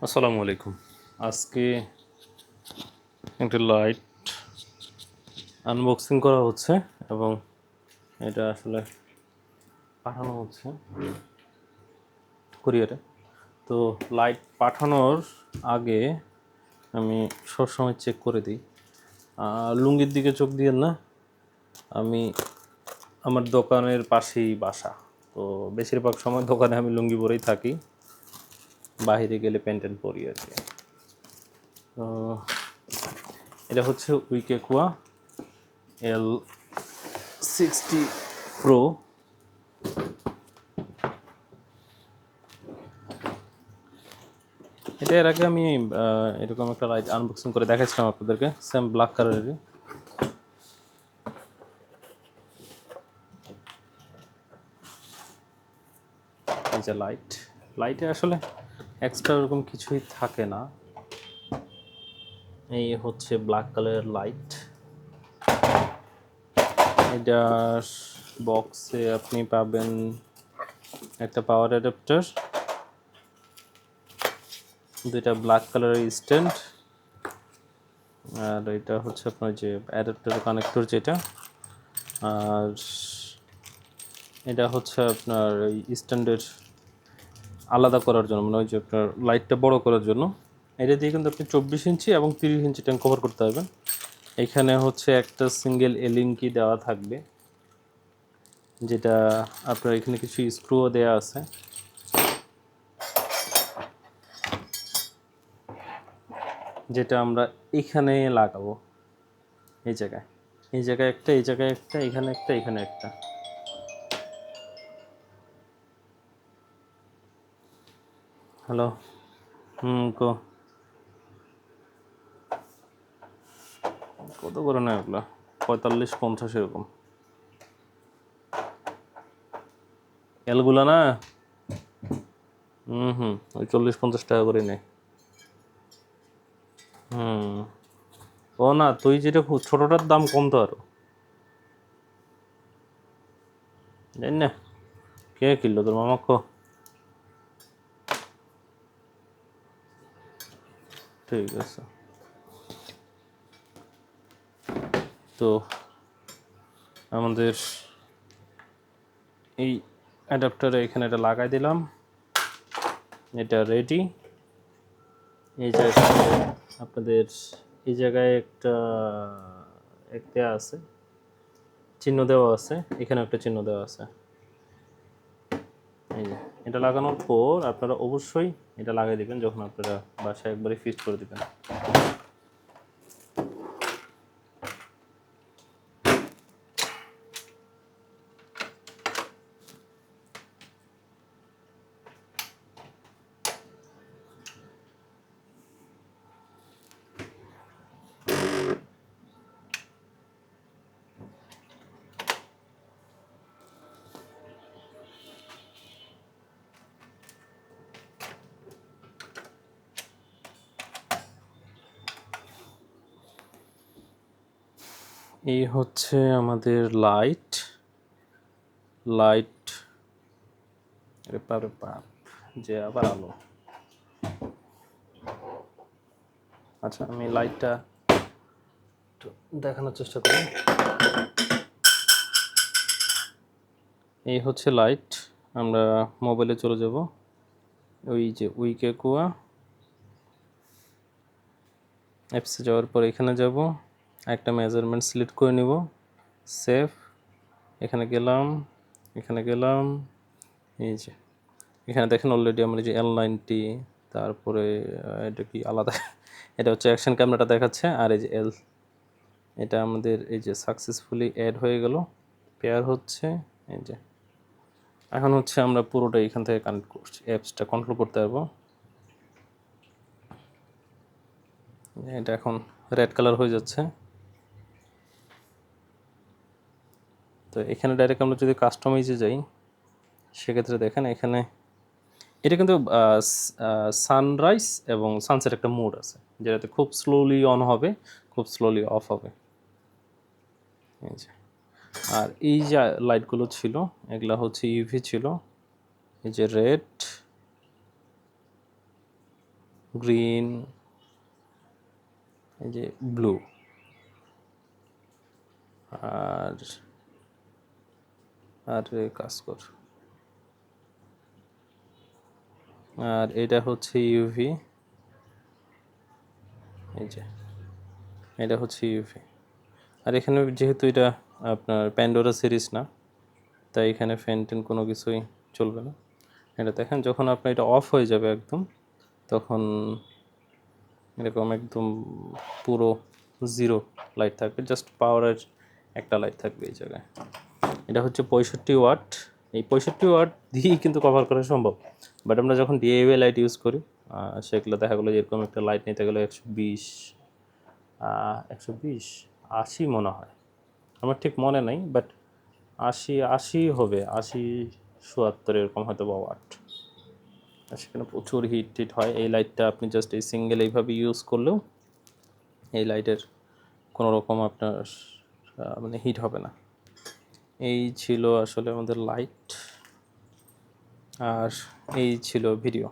আসসালামু আলাইকুম। আজকে একটা লাইট আনবক্সিং করা হচ্ছে এবং এটা আসলে পাঠানো হচ্ছে কুরিয়ারে। তো লাইট পাঠানোর আগে আমি সবসময় চেক করে দিই। লুঙ্গির দিকে চোখ দিয়েন না, আমি আমার দোকানের পাশেই বাসা, তো বেশিরভাগ সময় দোকানে আমি লুঙ্গি পরেই থাকি, বাইরে গেলে প্যান্ট ট্যান্ট পরি আর কি। তো এটা হচ্ছে উইকেকুয়া L60 Pro। এটা এর আগে আমি এরকম একটা লাইট আনবক্সিং করে দেখাচ্ছিলাম আপনাদেরকে, সেম ব্ল্যাক কালারেরই। এই যে লাইটে আসলে এক্সট্রা ওরকম কিছুই থাকে না। এই হচ্ছে ব্ল্যাক কালারের লাইট। এটার বক্সে আপনি পাবেন একটা পাওয়ার অ্যাডাপ্টার, দুইটা ব্ল্যাক কালারের স্ট্যান্ড, আর এটা হচ্ছে আপনার যে অ্যাডাপ্টার কানেক্টর যেটা, আর এটা হচ্ছে আপনার এই স্ট্যান্ডের আলাদা করার জন্য, মানে ওই যে আপনার লাইটটা বড় করার জন্য। এটা দিয়ে কিন্তু আপনি 24 ইঞ্চি এবং 30 ইঞ্চি ট্যাঙ্ক কভার করতে পারবেন। এখানে হচ্ছে একটা সিঙ্গেল এলিঙ্কি দেওয়া থাকবে, যেটা আপনার এখানে কিছু স্ক্রুও দেওয়া আছে। যেটা আমরা এখানে লাগাবো, এই জায়গায় একটা, এই জায়গায় একটা, এখানে একটা, এখানে একটা। হ্যালো, কত করে না এগুলো? 45-50 এরকম এলগুলা না। ওই 40-50 টাকা করে নেয়। ও না, তুই যেটা ছোটটার দাম কম তো আরো, জানি না কে কিনলো, তোর মামাকে? ঠিক আছে, তো আমাদের এই অ্যাডাপ্টারে এখানে এটা লাগাই দিলাম, এটা রেডি। এই জায়গায় আপনাদের এই জায়গায় একটা আছে, চিহ্ন দেওয়া আছে, এখানে একটা চিহ্ন দেওয়া আছে। এই যে এটা লাগানোর পর আপনারা অবশ্যই এটা লাগাই দিবেন যখন আপনারা বাসায় একবারে ফিক্সড করে দিবেন। এই হচ্ছে আমাদের লাইট যে আবার আলো। আচ্ছা, আমি লাইটটা একটু দেখানোর চেষ্টা করি। এই হচ্ছে লাইট। আমরা মোবাইলে চলে যাব, ওই যে উইকেকুয়া অ্যাপসে যাওয়ার পর এখানে যাব, একটা মেজারমেন্ট সিলেক্ট করে নিব, সেভ। এখানে গেলাম, এই যে এখানে দেখেন অলরেডি আমরা যে L90, তারপরে এটা কি আলাদা এটা হচ্ছে অ্যাকশন ক্যামেরাটা দেখাচ্ছে, আর এই যে এটা আমাদের এই যে সাকসেসফুলি অ্যাড হয়ে গেল, পেয়ার হচ্ছে। এই যে এখন হচ্ছে আমরা পুরোটা এখান থেকে কানেক্ট করছি, অ্যাপসটা কন্ট্রোল করতে পারবো। এটা এখন রেড কালার হয়ে যাচ্ছে। তো এখানে ডাইরেক্ট আমরা যদি কাস্টমাইজে যাই, সেক্ষেত্রে দেখেন এখানে এটা কিন্তু সানরাইজ এবং সানসেট একটা মোড আছে, যেটাতে খুব স্লোলি অন হবে, খুব স্লোলি অফ হবে। এই যে, আর এই যে লাইটগুলো ছিল এগুলা হচ্ছে ইউভি ছিল। এই যে রেড, গ্রিন, এই যে ব্লু, আর আর কাজ কর। আর এটা হচ্ছে ইউভি, এই যে এটা হচ্ছে ইউভি। আর এখানে যেহেতু এটা আপনার প্যান্ডোরা সিরিজ না, তাই এখানে ফ্যান টেন কোনো কিছুই চলবে না। এটা দেখেন যখন আপনার এটা অফ হয়ে যাবে একদম, তখন এরকম একদম পুরো জিরো লাইট থাকবে, জাস্ট পাওয়ারের একটা লাইট থাকবে এই জায়গায়। এটা হচ্ছে 65 ওয়াট। এই 65 ওয়াট দিয়েই কিন্তু কভার করা সম্ভব, বাট আমরা যখন ডিএভি লাইট ইউজ করি সেগুলো দেখা গেলো এরকম একটা লাইট নিতে গেলে 120, 120, 80 মনে হয়, আমার ঠিক মনে নাই, বাট 80 হবে, 80-72 এরকম হয়তো বা ওয়াট। আর সেখানে প্রচুর হিট হয়। এই লাইটটা আপনি জাস্ট এই সিঙ্গেল এইভাবে ইউজ করলেও এই লাইটের কোনো রকম আপনার মানে হিট হবে না। এই ছিল আসলে আমাদের লাইট, আর এই ছিল ভিডিও।